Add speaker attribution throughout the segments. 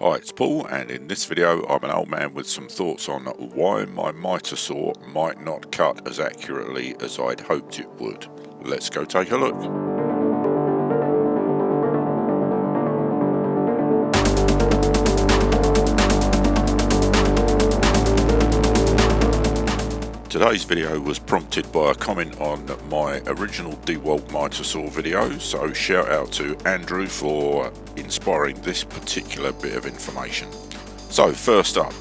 Speaker 1: Hi, it's Paul, and in this video I'm an old man with some thoughts on why my mitre saw might not cut as accurately as I'd hoped it would. Let's go take a look. Today's video was prompted by a comment on my original DeWalt mitre saw video, so shout out to Andrew for inspiring this particular bit of information. So first up,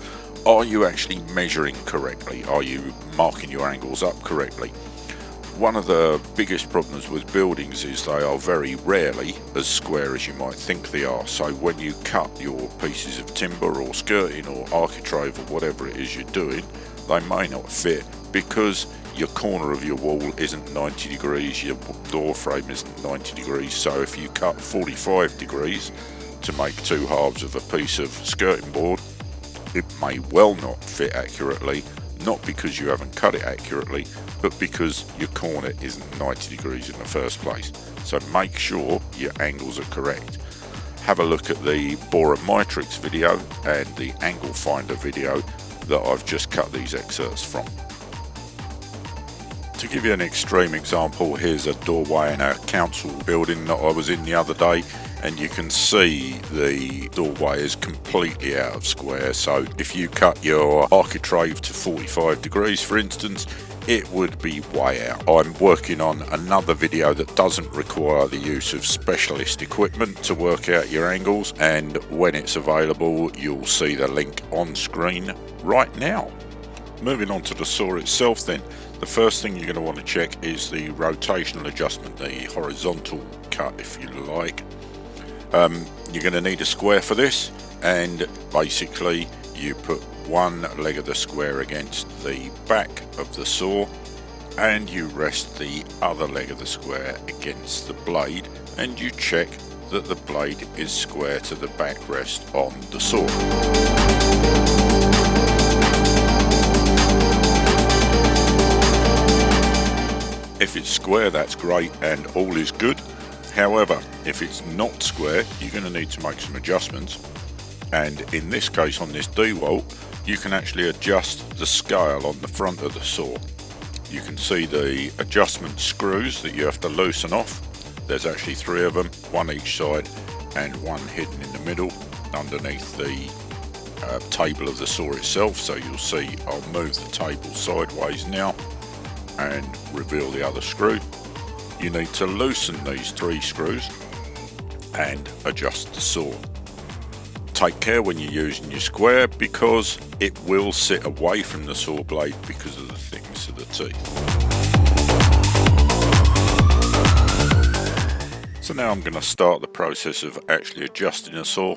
Speaker 1: are you actually measuring correctly? Are you marking your angles up correctly? One of the biggest problems with buildings is they are very rarely as square as you might think they are. So when you cut your pieces of timber or skirting or architrave or whatever it is you're doing, they may not fit because your corner of your wall isn't 90 degrees, your door frame isn't 90 degrees. So if you cut 45 degrees to make two halves of a piece of skirting board, it may well not fit accurately, not because you haven't cut it accurately, but because your corner isn't 90 degrees in the first place. So make sure your angles are correct. Have a look at the Borer Matrix video and the angle finder video that I've just cut these excerpts from. To give you an extreme example, here's a doorway in a council building that I was in the other day, and you can see the doorway is completely out of square. So if you cut your architrave to 45 degrees, for instance, it would be way out. I'm working on another video that doesn't require the use of specialist equipment to work out your angles, and when it's available you'll see the link on screen right now. Moving on to the saw itself then, the first thing you're going to want to check is the rotational adjustment, the horizontal cut if you like. You're going to need a square for this, and basically you put one leg of the square against the back of the saw and you rest the other leg of the square against the blade, and you check that the blade is square to the backrest on the saw. If it's square, that's great and all is good. However, if it's not square, you're going to need to make some adjustments, and in this case on this DeWalt you can actually adjust the scale on the front of the saw. You can see the adjustment screws that you have to loosen off. There's actually three of them, one each side and one hidden in the middle underneath the table of the saw itself. So you'll see I'll move the table sideways now and reveal the other screw. You need to loosen these three screws and adjust the saw. Take care when you're using your square because it will sit away from the saw blade because of the thickness of the teeth. So now I'm going to start the process of actually adjusting the saw.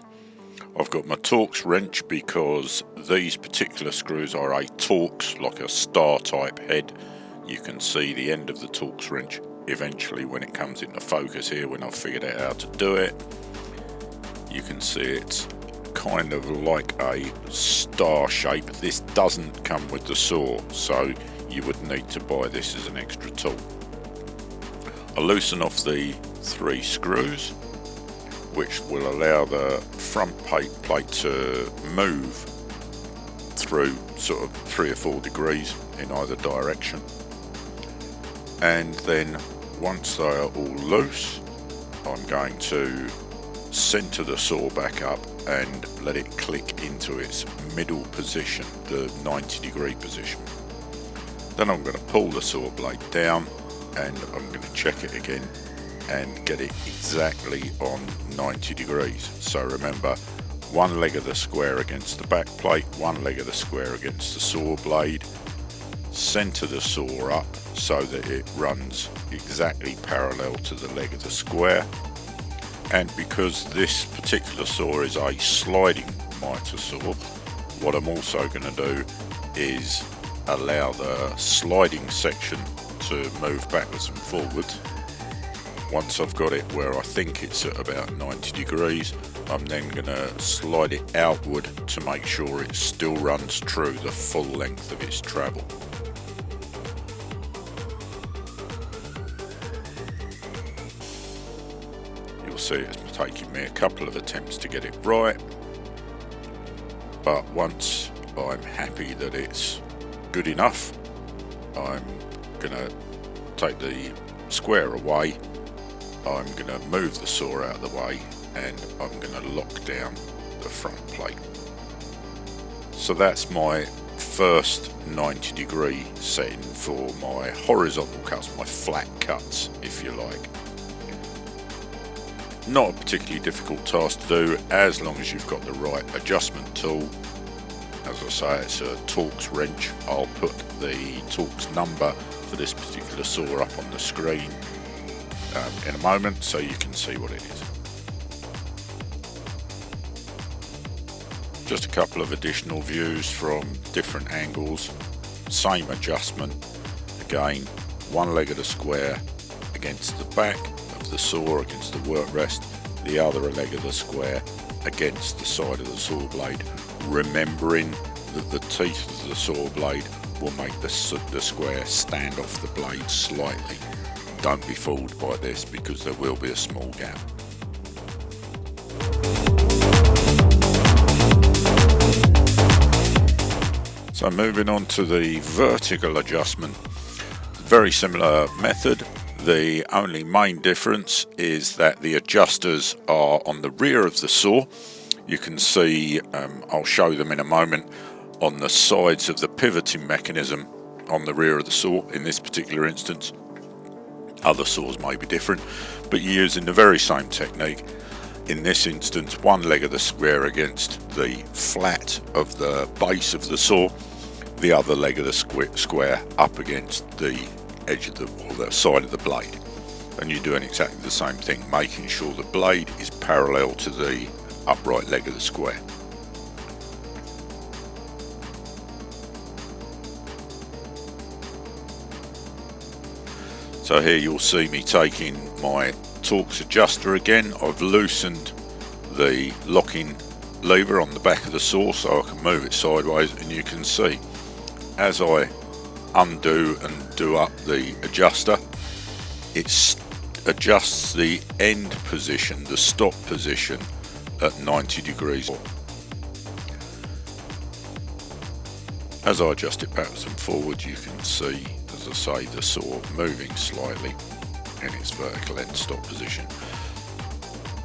Speaker 1: I've got my Torx wrench because these particular screws are a Torx, like a star type head. You can see the end of the Torx wrench eventually when it comes into focus here, when I've figured out how to do it. You can see it's kind of like a star shape. This doesn't come with the saw, so you would need to buy this as an extra tool. I'll loosen off the three screws, which will allow the front plate to move through sort of 3 or 4 degrees in either direction. And then once they are all loose, I'm going to center the saw back up and let it click into its middle position, the 90 degree position. Then I'm going to pull the saw blade down and I'm going to check it again and get it exactly on 90 degrees. So remember, one leg of the square against the back plate, one leg of the square against the saw blade. Center the saw up so that it runs exactly parallel to the leg of the square. And because this particular saw is a sliding mitre saw, what I'm also going to do is allow the sliding section to move backwards and forwards. Once I've got it where I think it's at about 90 degrees, I'm then going to slide it outward to make sure it still runs true the full length of its travel. You'll see it's taking me a couple of attempts to get it right, but once I'm happy that it's good enough, I'm gonna take the square away, I'm gonna move the saw out of the way, and I'm gonna lock down the front plate. So that's my first 90-degree setting for my horizontal cuts, my flat cuts if you like. Not a particularly difficult task to do as long as you've got the right adjustment tool. As I say, it's a Torx wrench. I'll put the Torx number for this particular saw up on the screen in a moment so you can see what it is. Just a couple of additional views from different angles, same adjustment. Again, one leg of the square against the back of the saw, against the work rest, the other leg of the square against the side of the saw blade, remembering that the teeth of the saw blade will make the square stand off the blade slightly. Don't be fooled by this because there will be a small gap. So moving on to the vertical adjustment, very similar method. The only main difference is that the adjusters are on the rear of the saw. You can see, I'll show them in a moment, on the sides of the pivoting mechanism on the rear of the saw in this particular instance. Other saws may be different, but you're using the very same technique. In this instance, one leg of the square against the flat of the base of the saw, the other leg of the square up against the edge of the side of the blade. And you're doing exactly the same thing, making sure the blade is parallel to the upright leg of the square. So here you'll see me taking my Torx adjuster again. I've loosened the locking lever on the back of the saw so I can move it sideways, and you can see as I undo and do up the adjuster, it adjusts the end position, the stop position, at 90 degrees. As I adjust it backwards and forwards, you can see, as I say, the saw moving slightly in its vertical end stop position.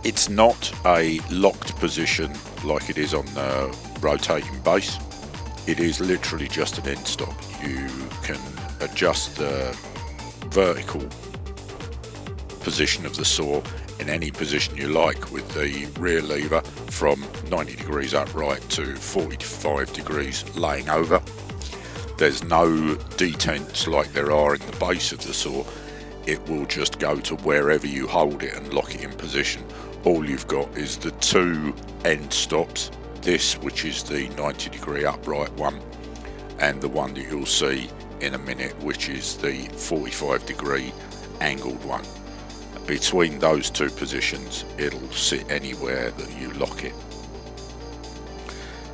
Speaker 1: It's not a locked position like it is on the rotating base. It is literally just an end stop. You can adjust the vertical position of the saw in any position you like with the rear lever from 90 degrees upright to 45 degrees laying over. There's no detents like there are in the base of the saw. It will just go to wherever you hold it and lock it in position. All you've got is the two end stops, this which is the 90 degree upright one, and the one that you'll see in a minute which is the 45 degree angled one. Between those two positions it'll sit anywhere that you lock it.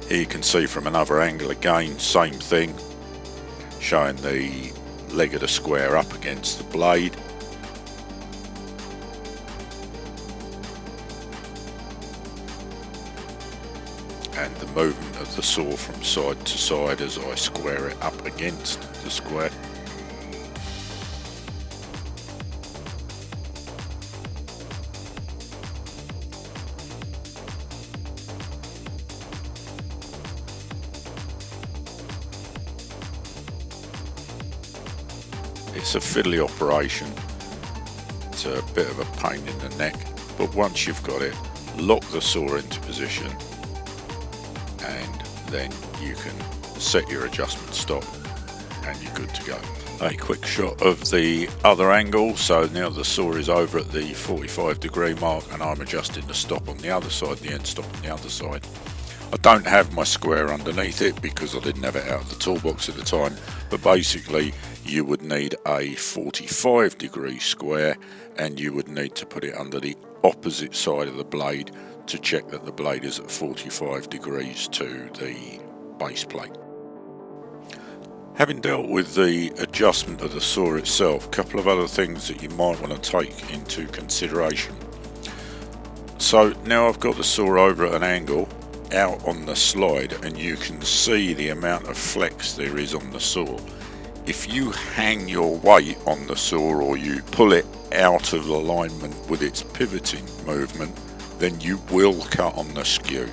Speaker 1: Here you can see from another angle again, same thing, showing the leg of the square up against the blade. And the movement of the saw from side to side as I square it up against the square. It's a fiddly operation, it's a bit of a pain in the neck, but once you've got it, lock the saw into position and then you can set your adjustment stop and you're good to go. A quick shot of the other angle, so now the saw is over at the 45 degree mark and I'm adjusting the stop on the other side, the end stop on the other side. I don't have my square underneath it because I didn't have it out of the toolbox at the time, but basically you would need a 45 degree square and you would need to put it under the opposite side of the blade to check that the blade is at 45 degrees to the base plate. Having dealt with the adjustment of the saw itself, a couple of other things that you might want to take into consideration. So now I've got the saw over at an angle, out on the slide and you can see the amount of flex there is on the saw. If you hang your weight on the saw or you pull it out of alignment with its pivoting movement, then you will cut on the skew.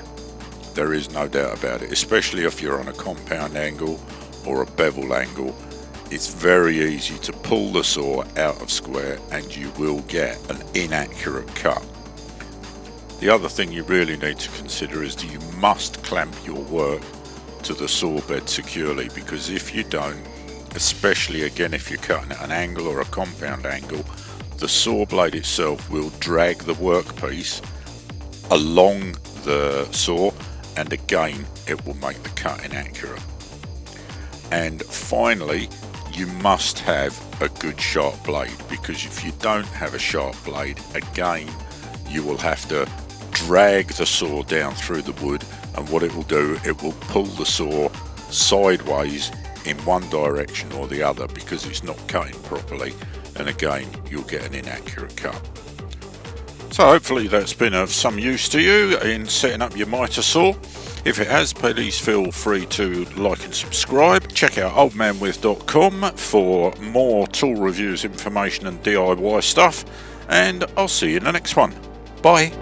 Speaker 1: There is no doubt about it, especially if you're on a compound angle or a bevel angle. It's very easy to pull the saw out of square and you will get an inaccurate cut. The other thing you really need to consider is that you must clamp your work to the saw bed securely, because if you don't, especially again if you're cutting at an angle or a compound angle, the saw blade itself will drag the workpiece along the saw, and again it will make the cut inaccurate. And finally, you must have a good sharp blade, because if you don't have a sharp blade, again you will have to drag the saw down through the wood, and what it will do, it will pull the saw sideways in one direction or the other because it's not cutting properly, and again you'll get an inaccurate cut. So hopefully that's been of some use to you in setting up your mitre saw. If it has, please feel free to like and subscribe. Check out oldmanwith.com for more tool reviews, information and DIY stuff, and I'll see you in the next one. Bye.